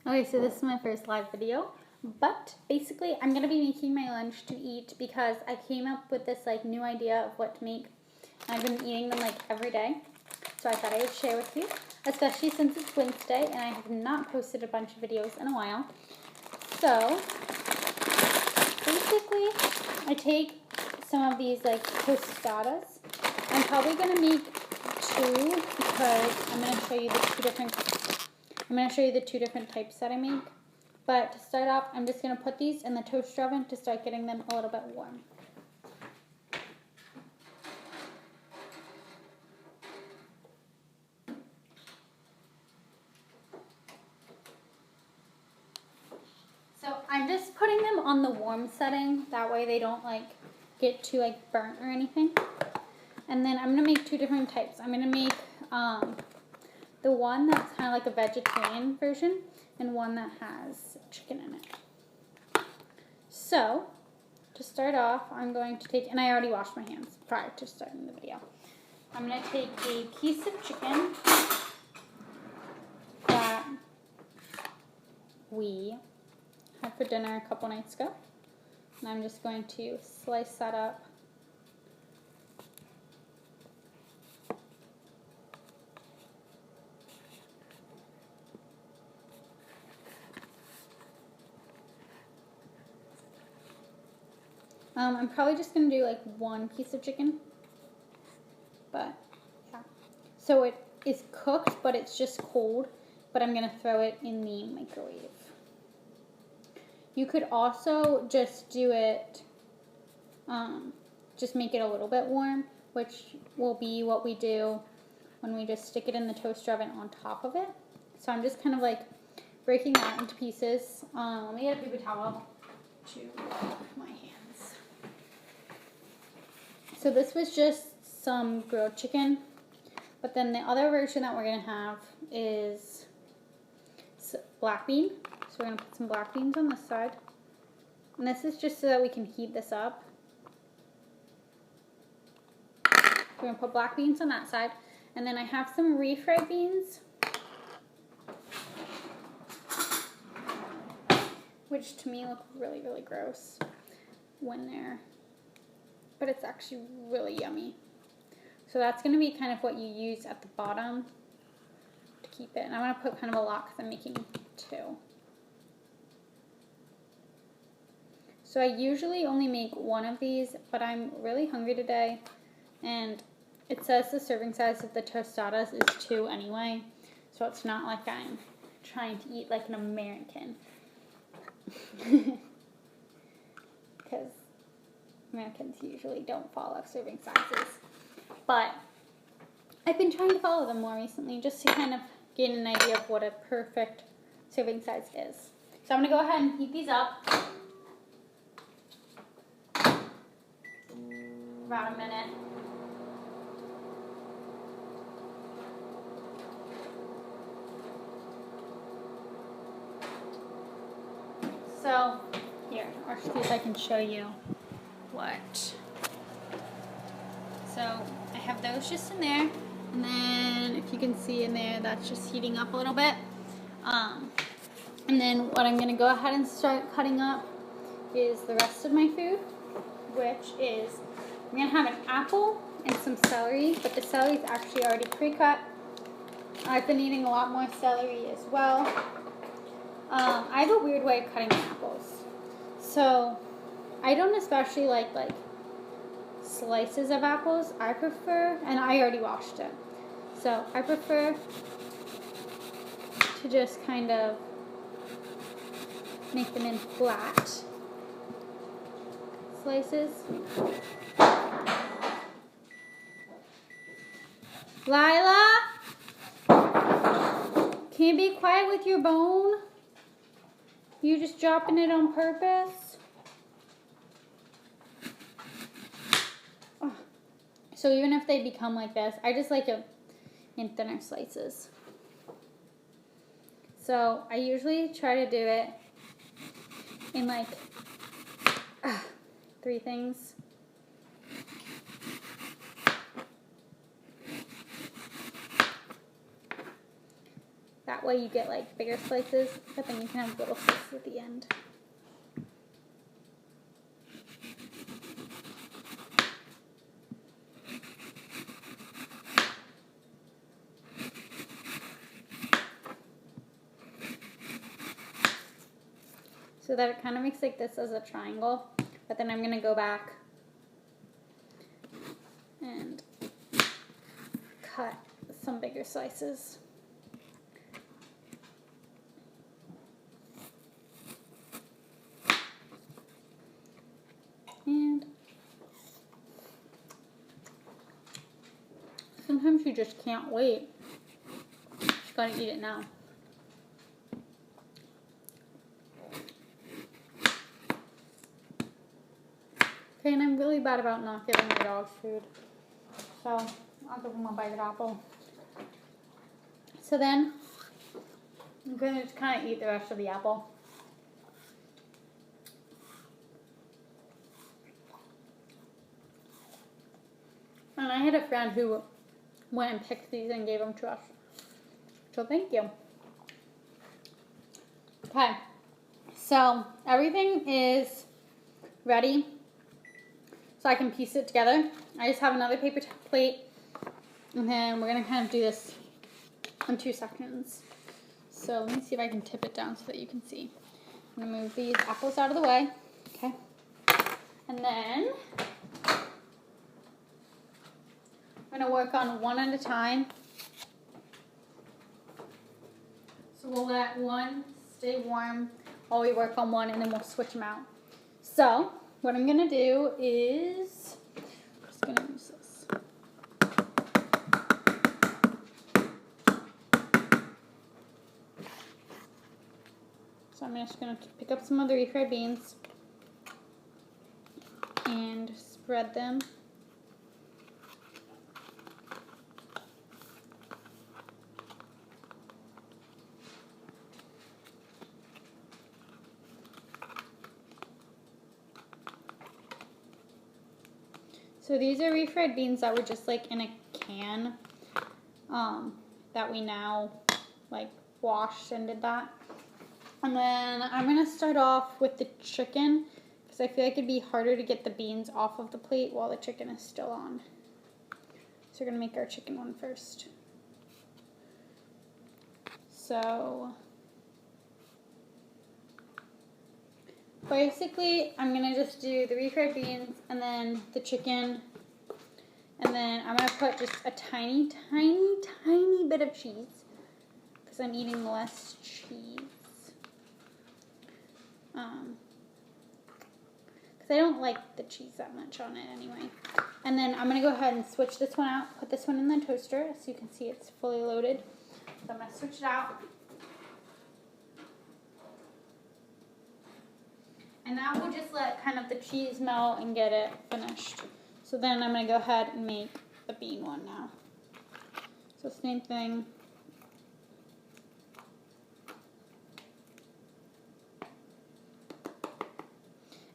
Okay, so this is my first live video, but basically I'm going to be making my lunch to eat because I came up with this like new idea of what to make. I've been eating them like every day, so I thought I would share with you, especially since it's Wednesday and I have not posted a bunch of videos in a while. So basically I take some of these like tostadas. I'm probably going to make two because I'm going to show you the two different types that I make. But to start off, I'm just going to put these in the toaster oven to start getting them a little bit warm. So I'm just putting them on the warm setting, that way they don't like get too like burnt or anything. And then I'm going to make two different types. I'm going to make the one that's kind of like a vegetarian version and one that has chicken in it. So to start off, I'm going to take, and I already washed my hands prior to starting the video. I'm going to take a piece of chicken that we had for dinner a couple nights ago. And I'm just going to slice that up. I'm probably just going to do like one piece of chicken, but yeah. So it is cooked, but it's just cold, but I'm going to throw it in the microwave. You could also just do it, just make it a little bit warm, which will be what we do when we just stick it in the toaster oven on top of it. So I'm just kind of like breaking that into pieces. Let me get a paper towel to wipe my hands. So this was just some grilled chicken, but then the other version that we're going to have is black bean. So we're going to put some black beans on this side. And this is just so that we can heat this up. We're going to put black beans on that side. And then I have some refried beans, which to me look really, really gross when they're, but it's actually really yummy. So that's going to be kind of what you use at the bottom to keep it. And I'm going to put kind of a lot because I'm making two. So I usually only make one of these, but I'm really hungry today. And it says the serving size of the tostadas is 2 anyway. So it's not like I'm trying to eat like an American. Because Americans usually don't follow serving sizes. But I've been trying to follow them more recently just to kind of get an idea of what a perfect serving size is. So I'm going to go ahead and heat these up. About a minute. So, here, or see if I can show you what. So, I have those just in there, and then if you can see in there, that's just heating up a little bit. And then what I'm going to go ahead and start cutting up is the rest of my food, which is, I'm going to have an apple and some celery, but the celery is actually already pre-cut. I've been eating a lot more celery as well. I have a weird way of cutting my apples. So, I don't especially like slices of apples. I prefer, and I already washed it. So, I prefer to just kind of make them in flat slices. Lila, can you be quiet with your bone? You just dropping it on purpose? Oh. So even if they become like this, I just like it in thinner slices. So I usually try to do it in like 3 things. That way you get like bigger slices, but then you can have little slices at the end. So that it kind of makes like this as a triangle, but then I'm going to go back and cut some bigger slices. And sometimes you just can't wait. You just gotta eat it now. Okay, and I'm really bad about not giving my dogs food. So I'll give them a bite of apple. So then I'm gonna just kind of eat the rest of the apple. And I had a friend who went and picked these and gave them to us. So thank you. Okay, so everything is ready. So I can piece it together. I just have another paper plate. And then we're going to kind of do this in 2 sections. So let me see if I can tip it down so that you can see. I'm going to move these apples out of the way. Okay. And then I'm going to work on one at a time. So we'll let one stay warm while we work on one, and then we'll switch them out. So what I'm going to do is, I'm just going to use this. So I'm just going to pick up some of the refried beans and spread them. So these are refried beans that were just like in a can that we now like washed and did that. And then I'm going to start off with the chicken because I feel like it'd be harder to get the beans off of the plate while the chicken is still on. So we're going to make our chicken one first. So basically I'm going to just do the refried beans and then the chicken. And then I'm going to put just a tiny, tiny, tiny bit of cheese because I'm eating less cheese. Because I don't like the cheese that much on it anyway. And then I'm going to go ahead and switch this one out, put this one in the toaster so you can see it's fully loaded. So I'm going to switch it out. And now we'll just let kind of the cheese melt and get it finished. So then I'm going to go ahead and make the bean one now. So same thing.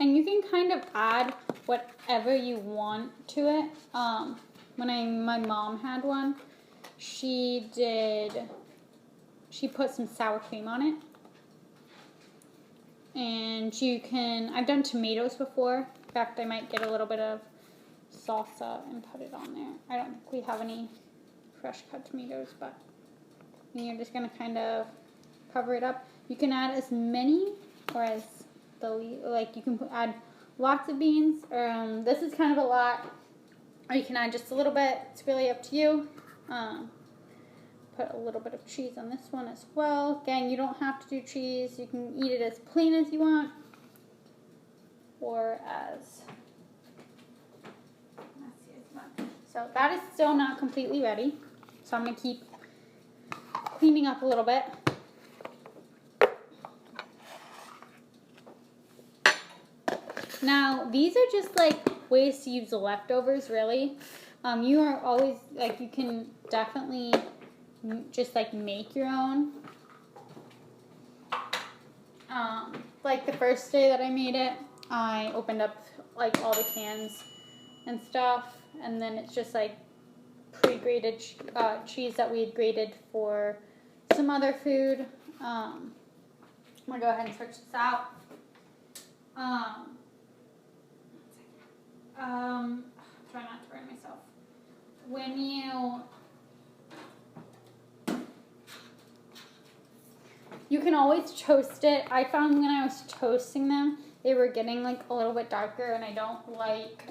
And you can kind of add whatever you want to it. When my mom had one, she put some sour cream on it. And you can, I've done tomatoes before. In fact, I might get a little bit of salsa and put it on there. I don't think we have any fresh cut tomatoes, but you're just going to kind of cover it up. You can add as many or as you can add lots of beans. This is kind of a lot, or you can add just a little bit. It's really up to you. Put a little bit of cheese on this one as well. Again, you don't have to do cheese. You can eat it as plain as you want, or as messy as you want. So that is still not completely ready. So I'm going to keep cleaning up a little bit. Now, these are just like ways to use the leftovers, really. You are always, like, you can definitely just like make your own. Like the first day that I made it, I opened up like all the cans and stuff, and then it's just like pre-grated cheese that we had grated for some other food. I'm gonna go ahead and switch this out. Try not to burn myself. When you can always toast it. I found when I was toasting them, they were getting like a little bit darker, and I don't like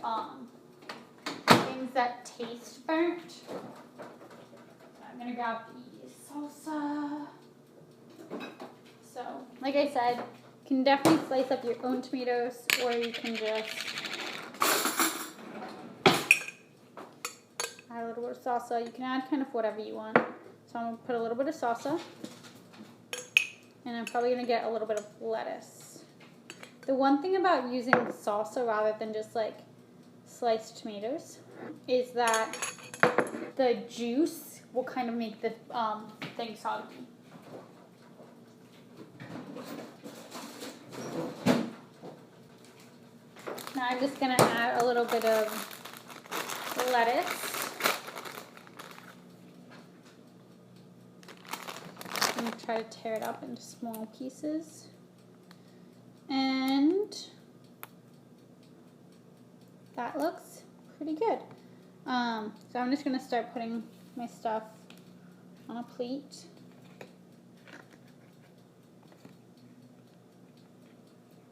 things that taste burnt. I'm gonna grab the salsa. So, like I said, you can definitely slice up your own tomatoes, or you can just add a little bit of salsa. You can add kind of whatever you want. So I'm gonna put a little bit of salsa, and I'm probably gonna get a little bit of lettuce. The one thing about using salsa rather than just like sliced tomatoes is that the juice will kind of make the thing soggy. Now I'm just going to add a little bit of lettuce. I'm going to try to tear it up into small pieces. And that looks pretty good. So I'm just going to start putting my stuff on a plate.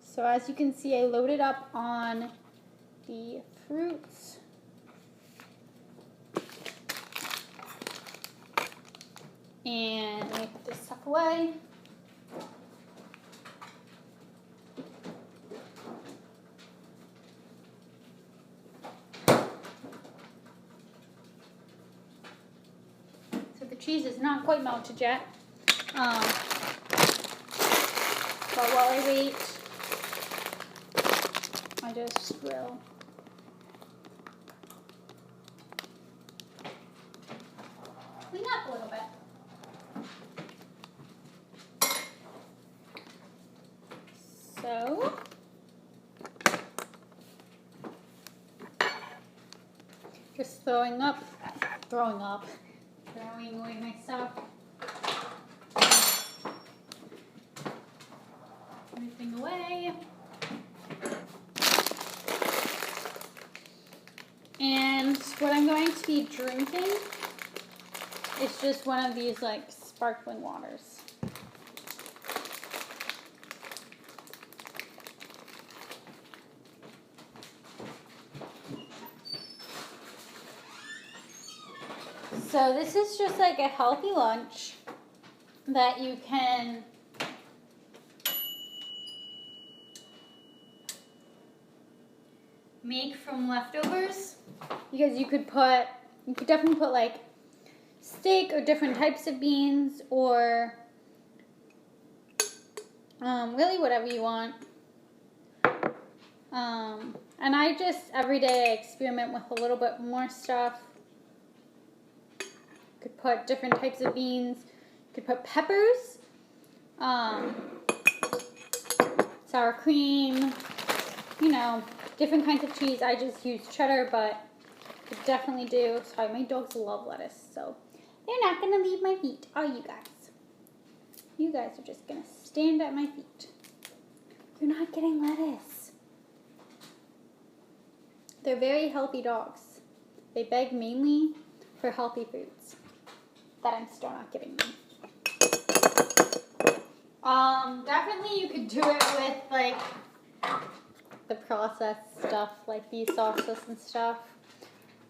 So as you can see, I loaded up on the fruits. And let me put this stuff away. So the cheese is not quite melted yet. But while I wait, I just will clean up a little bit. So, just throwing away my stuff. Everything away. And what I'm going to be drinking is just one of these like sparkling waters. So this is just like a healthy lunch that you can make from leftovers, because you could definitely put like steak or different types of beans, or really whatever you want. And I just every day experiment with a little bit more stuff. You could put different types of beans. You could put peppers, sour cream, different kinds of cheese. I just use cheddar, but you could definitely do. Sorry, my dogs love lettuce, so they're not going to leave my feet, are you guys? You guys are just going to stand at my feet. You're not getting lettuce. They're very healthy dogs. They beg mainly for healthy foods that I'm still not giving them. Definitely you could do it with like the processed stuff, like these sauces and stuff.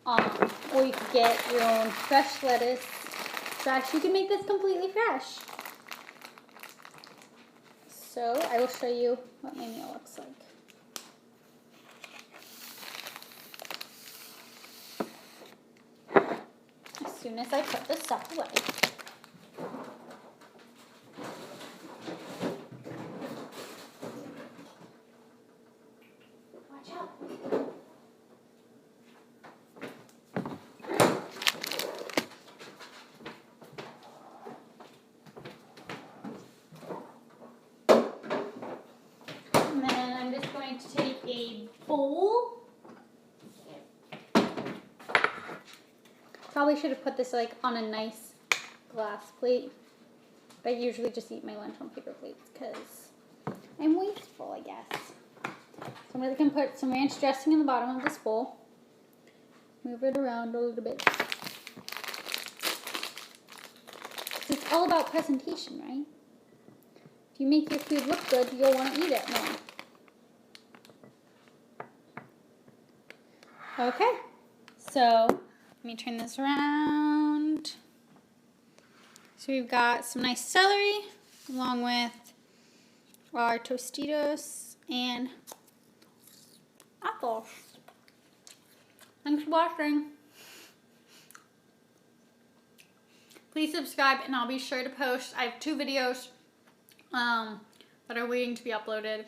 Or you could get your own fresh lettuce. Fresh. You can make this completely fresh. So I will show you what my meal looks like. As soon as I put the stuff away. Watch out. And then I'm just going to take a bowl. Probably should have put this like on a nice glass plate. But I usually just eat my lunch on paper plates because I'm wasteful, I guess. So I'm going to put some ranch dressing in the bottom of this bowl. Move it around a little bit. It's all about presentation, right? If you make your food look good, you'll want to eat it more. Okay, so let me turn this around. So we've got some nice celery along with our Tostitos and apples. Thanks for watching. Please subscribe and I'll be sure to post. I have 2 videos that are waiting to be uploaded.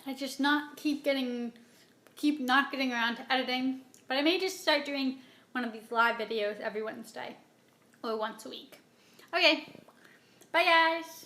I just keep not getting around to editing, but I may just start doing one of these live videos every Wednesday or once a week. Okay, bye guys.